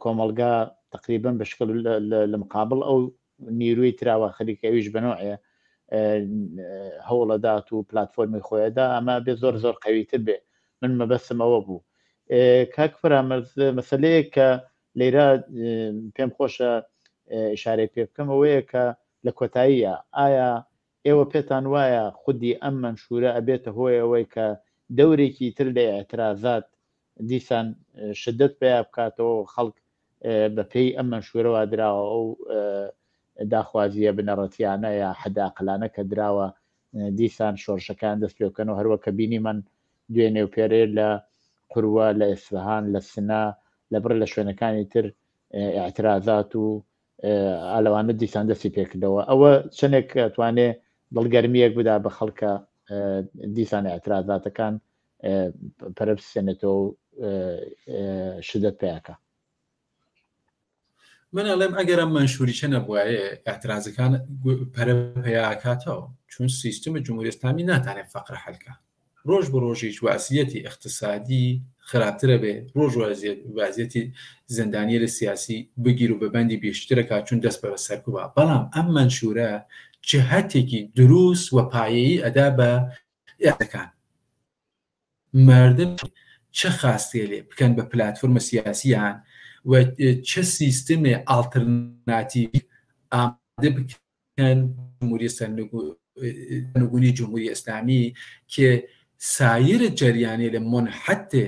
کۆمەلگا تقریبا بەشکل لە مقابل ئەو نیروی تراوە خەریکەویش بنوعێ هەوڵەدات و پلتفۆرمی خۆیدا ئەمە بێ زۆر زۆر قەویتر بێ من مەبەستم ئەوە بوو کاک فرامەرز مەسەلەیە کە لێرە پێم خۆشە ئشارەی پێ بکەم ئەوەیە کە لە کۆتاییە ئایا ئێوە پێتان وایە خودی ئەم منشورە ئەبێتە هۆی ئەوەی کە دەورێکی تر لە ئێترازات دیسان شدت پێیا بکاتەوە خەڵک بە پێی ئەم منشورەوە دراوە ئەو داخوازیە بنەڕەتیانە یا حەداقلانە کە دراوە دیسان شۆڕشەکان دەست پێکەن و هەروە کە بینی من دوێنێ و پێرێ لە قوروە لە ئیسفەهان لە سنا لەبڕ لە شوێنەکانی تر ئاعترازات و ئالەوانە دیسان دەستی پێکردەوە ئەوە چنێک توانێ دڵگەرمیەک بدا بە خەڵکە دیسان ئاعترازاتەکان پەرەبسێنێتەوە و شدت پێیاکە من ئەڵێم ئەگەر ئەم منشوری چە نەبوایە ئاعترازەکان پەرەپەیاکاتەوە چون سیستمی جمهوری ئیسلامی ناتوانێت فەقر حەلکە ڕۆژ بە ڕۆژیش وەزعیەتی اقتصادی خراپترە بێ ڕۆژ وەزعیەتی زەندانیە لە سیاسی بگیر و بەبەندی بیشترەکە چون دەست بە سەرکوبە بەڵام ئەم منشورە جهەتێکی دروست و پایەیی ئەدا بە ئێرەکان مردم چه خاستێ لێ بکەن بە پلتفۆرمە سیاسیان و چه سیستمی ئالترناتیڤ ئامادە بکەن جمهوری سەرنگونی جمهوری ئیسلامی کە سایر جریانێ لە منحەتێ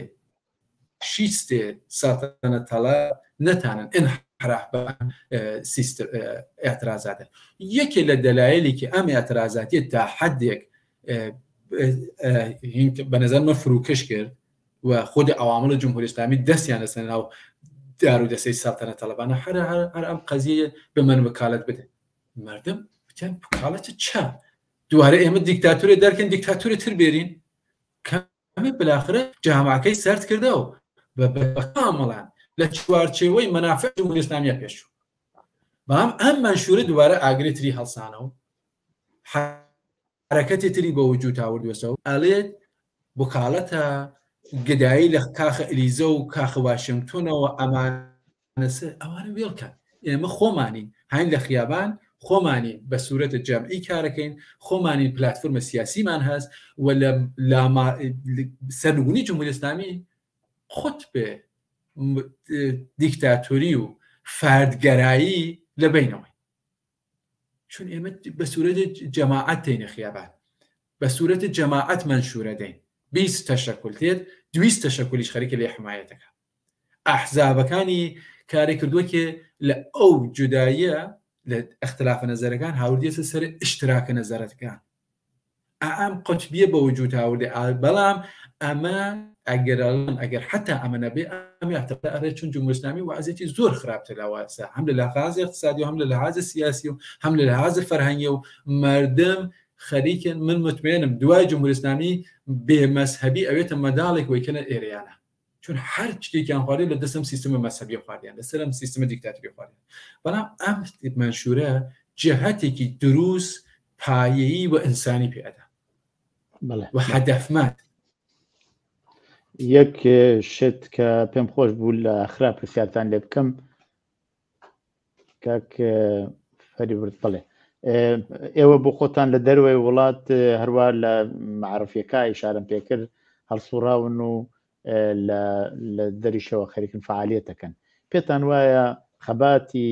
شیستێ ساتەنەتەڵە نەتانن سیستم اعتراضاته یکی لدلایلی که ام اعتراضاتی تا حدێک به نظر من فروکش کرد و خود عوامل جمهوری اسلامی دەستیان لەسەر ناو دار و دەستەی سەڵتەنە تەڵەبانە هەر ئەم قەزیە بە من وکالەت بدەن مردم وتیان وکالەتە چا دوارە ئێمە دیکتاتورێ دەرکەن دیکتاتورێ تر بێرین کەمێ بلاخرە جامعەکەی سرد کردەوە بە کامەڵان لە چوارچێوەی مەنافع جمهوری اسلامیە پێشوو بەڵام ئەم منشورە دووارە ئاگرێ تری هەڵسانەوە حرەکەتی تری بە وجود هاوردوێتەوە ئەڵێت وکالەتە گدایی لە کاخە ئەلیزە و کاخە واشنگتۆنەوە ئەوانە وێڵکە ئێمە خۆمانین هاین لە خیابان خۆمانی بە سوورەتە جەمعی کارەکەین خۆمانی پلتفۆرمە سیاسیمان هەست و لە سەرنگونی جمهوری اسلامی خۆت بێ دیکتاتۆری و فەردگەرایی لە بینەوەی چون ئێمە بە سوورەتە جەماعەت تینە خیابان بە سوورەتە جەماعەت منشورە دەین 20 تەشەکل تێت 200 تەشەکلیش خەریکە لێ حمایەتەکە ئەحزابەکانی کاری کردووە کە لە ئەو جوداییە لە اختلافە نەزەرەکان هاوردێتە سەر ئیشتراکە نەزەرەتەکان ئەم قوتبیە بە وجود هاوردێ بەڵام ئەمە ئەگەر حتا ئەمە نەبێ ئەمە ئەرێت چون جمهوری اسلامی وەزعیەتی زۆر خراپتر لەواسە هەم لە لەحاظ اقتصادی و هەم لە لەحاظ سیاسی و هەم لە لەحاظ فەرهەنگی و مردم خەریکن من مطمئنم دوای جمهوری اسلامی بێمەذهبی ئەوێتە مەداڵێک وەیکەنە ئێرەیانە چون هەر شتێکیان خواردێ لە دەستم سیستەمە مەذهبی خواردیان لەسەرم سیستەمە دیکتاتۆری خواردیان بەڵام ئەم منشورە جهتێکی دروست پایەیی و ئینسانی پێدە و هەدەفمەند یەک شت کە پێم خۆش بوو لە خراپ پرسیارتان لێ بکەم کاک فەریبرد بڵێ ئێوە بۆ خۆتان لە دەروەوەی وڵات هەروە لە معرفیەکە ئیشارەم پێکرد هەڵسوڕاون و لە دەریشەوە خەریکن فعالیەتەکەن پێتان وایە خەباتی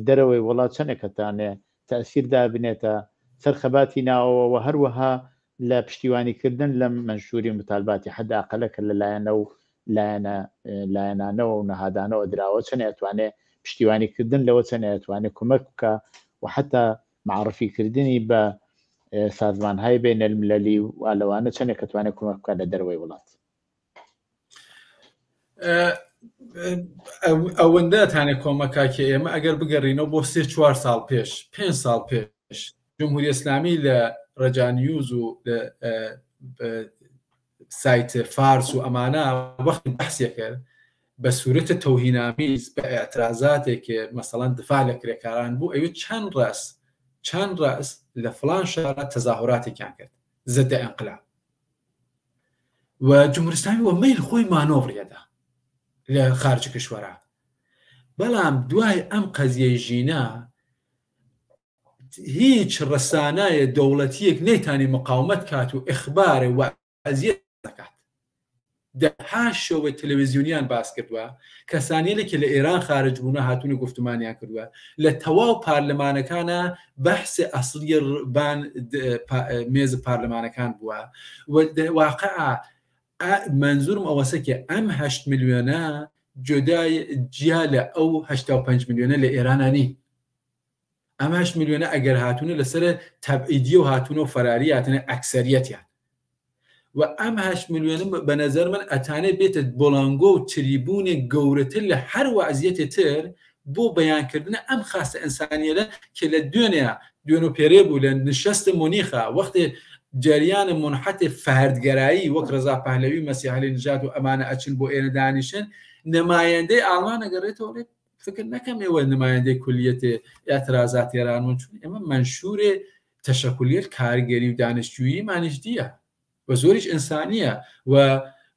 دەرەوەی وڵات چەندێکەتانێ تەئسیر دابنێتە سەر خەباتی ناوەوە هەروەها لە پشتیوانیکردن لە منشوری متالباتی حداقلەکە لە لایەنانەوە و نەهادانەوە دراوە چەند ئەتوانێت پشتیوانیکردن لەوە چەند ئەتوانێت کۆمەک بکە و حتا معرفیکردنی بە سازمانهای بینەلملەلی و لەوانە چەندێک ئەتوانێت کۆمەک بکە لە دەروەوەی وڵات ئەوەندەتانێت کۆمەکاکە ئێمە ئەگەر بگەڕینەوە بۆ 3-4 ساڵ پێش 5 ساڵ پێش جمهوری اسلامی لە ڕەجانیوز و سایت فارس و ئەمانە وەختی بەحسیە کرد بە سوورەتە تەوهینامیز بە ئەعترازاتێک مەسەڵەن دفاع لە کرێکاران بوو ئەوێ چەند ڕاست لە فڵان شارە تەزاهوراتێکیان کرد زەدە ئەنقلاب و جمهوری اسلامی وە مەیل خۆی مانۆڤڕیەدا لە خارجی کشوەرە بەڵام دوای ئەم قەزیەی ژینە هیچ ڕسانایە دەوڵەتیەک نەیتانی مقاومەت کات و ئیخبارێ و ئەزیەت دەکات دەها شەوە تەلەڤیزیۆنیان باس کردووە کەسانێکی کە لە ئێران خارج بوونە هاتوونە گفتمانیان کردووە لە تەواو پارلەمانەکانە بەحسێ ئەسڵی مێز پارلەمانەکان بووە واقعا منزورم ئەوەسە کە ئەم 8 ملیۆنە جودای جیا لە ئەو 85 ملیۆنە لە ئێرانانی ئەم 8 ملیۆنە ئەگەر هاتوونە لەسەر تەبعیدیە و هاتوونە و فەراری هاتنە ئەکسەریەتیان و ئەم 8 ملیۆنە بە نەزەر من ئەتانێت بێتە بۆڵانگۆ و تریبونێک گەورەتر لە هەر وەزعیەتێ تر بۆ بەیانکردنە ئەم خاستە ئینسانیەتە کە لە دوێن و پێرێ بوو لە نشەستە مونیخە وەختێ جریانە منحەتێ فەردگەرایی وەک ڕەزا پەهلەوی مەسیح عەلەیهی نەجات و ئەمانە ئەچن بۆ ئێرە دانیشن نمایەندەی ئاڵمان ئەگەڕێتەوە فکر نەکەم ئێوە نمایەندەی کولیەتێ ئەترازات ئێرانون چون ئێمە منشورێ تەشەکولیت کارگەری و دانیشتوویی مانیشتیە و زۆریش ئینسانیە و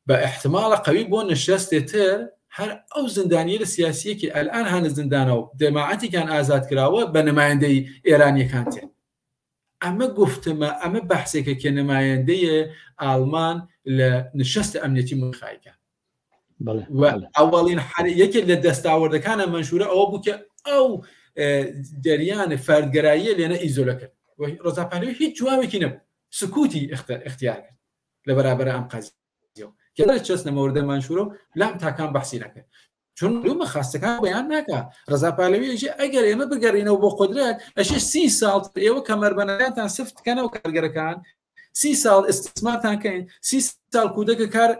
بە احتمالە قەوی بۆ نشەستێتر هەر ئەو زندانیە لە سیاسیەکی ئەلان هەنە زندانەوە دەماعەتێکیان ئازاد کراوە بە نمایەندەی ئێرانیەکان تێن ئەمە گفتمە ئەمە بەحسێکە کە نمایەندەیە ئاڵمان لە نشەستە ئەمنیەتی مخایکە و ئەوڵین یەکێک لە دەستاوەردەکانە منشورە ئەوە بوو کە ئەو جریانە فەردگەراییە لێنە ئیزۆلە کرد ڕەزا پەهلەوی هیچ جوابێکی نەبوو سکوتی اختیار کرد لە بەرابەر ئەم قەزیەوە کە چەستنە مەوردە منشورە و لام تاکان بەحسی نەکرد چون لومە خاستەکان بەیان ناکە ڕزا پالەویژی ئەگەر ئێمە بگەڕینەوە بۆ قدرەت ئەشێ 30 ساڵ ئێوە کەمەربەندەکانتان سفتکەنەوە کارگەرەکان 30 ساڵ ئستثمارتانکەین 30 ساڵ کودەکە کار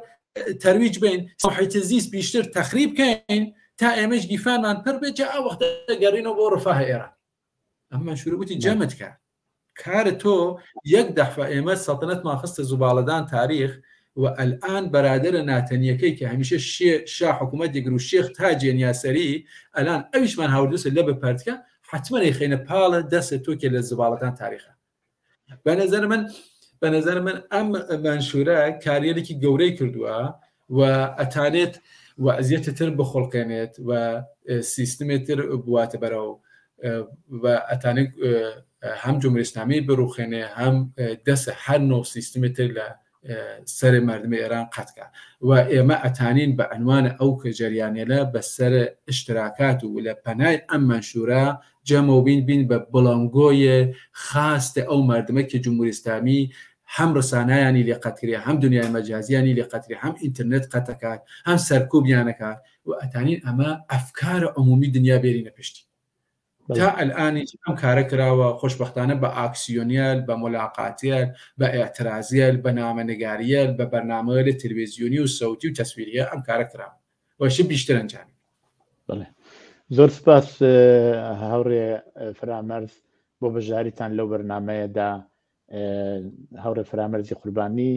تەرویج بین محیط زیست بیشتر تەخریب بکەین تا ئێمەش گیفانمان پڕ بێت ئەو وەختە گەڕینەوە بۆ ڕفاه ئێران ئەمە شوروبوتی جەمت کارە تۆ یەک دەفە ئێمە سەڵتەنەتمان خستە زوباڵەدان تاریخ و الآن بەرادرە ناتەنیەکەی کە هەمیشە شا حکوومەت دەگر و شێخ تاجێن یاسەری ئەلان ئەویشمان هاوردوسە لە بەپەرتکە حتممە خێنە پاڵە دەستە تۆکێ لە زوباڵەکان تاریخە بە نظر من ئەم منشورە کاریەرێکی گەورەی کردووە و ئەتانێت وەزیەتتر بخۆڵکێنێت و سیستمێتتر بواتە بەرەو و ئەتانێت هەم جمهوری ئیسلامی بڕوخێنێ هەم دەسە هەر نۆ سیستمێتتر لە سەر مردمی ئێران قەتکە و ئێمە ئەتانین بە عنوانە ئەو کە جریانێلە بەسەر اشتراکات و لە پەنای ئەم منشورە جەمە بین بە بڵنگۆیە خاستە ئەو مردمە کە جمهوری ئیسلامی هەم ڕسانایانی لێ قەتکرێ هەم دنیای مەجازیانی لێ قەتکرێ هەم ئینترنێت قەتەکات هەم سەرکوبیانەکات و ئەتانین ئەمە ئەفکارە عمومی دنیا بێرینە پشتی تا الآن ئەم کارە کراوە خۆشبەختانە بە ئاکسیۆنیال بە ملاقاتیال بە ئێعترازیال بە نامەنگاریال بە بەرنامە لە تلڤیزیۆنی و سەوتی و تەسویریە ئەم کارە کراوە وەشی بیشتر ئەنجامی زۆر سپاس هاوڕێ فرامەرز بۆ بەژاریتان لەو بەرنامەیەدا هاوڕێ فرامەرزی قوربانی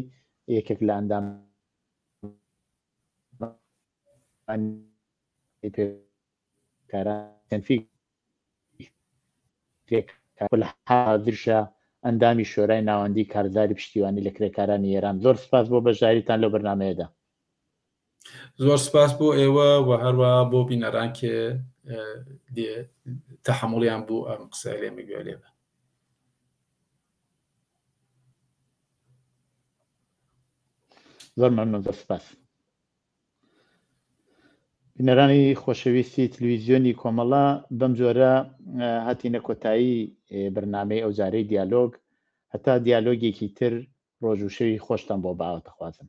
یەکێک لە ئەندام کارانفی درشە ئەندامی شۆرای ناوەندی کارزاری پشتیوانی لە کرێکارانی ئێران زۆر سپاس بۆ بەژاریتان لەو بەرنامەیەدا زۆر سپاس بۆ ئێوە و هەروە بۆ بینەران کە تەحمڵیان بوو ئەم قسە لێمە گوێ لێبە زۆر مەمنون زۆر سپاس بینەرانی خۆشەویستی تلویزیۆنی کۆمەڵە بەم جۆرە هاتینە کۆتایی بەرنامەی ئەو جارەی دیالۆگ هەتا دیالۆگێکی تر ڕۆژ و شەوی خۆشتان بۆ باوە دەخوازم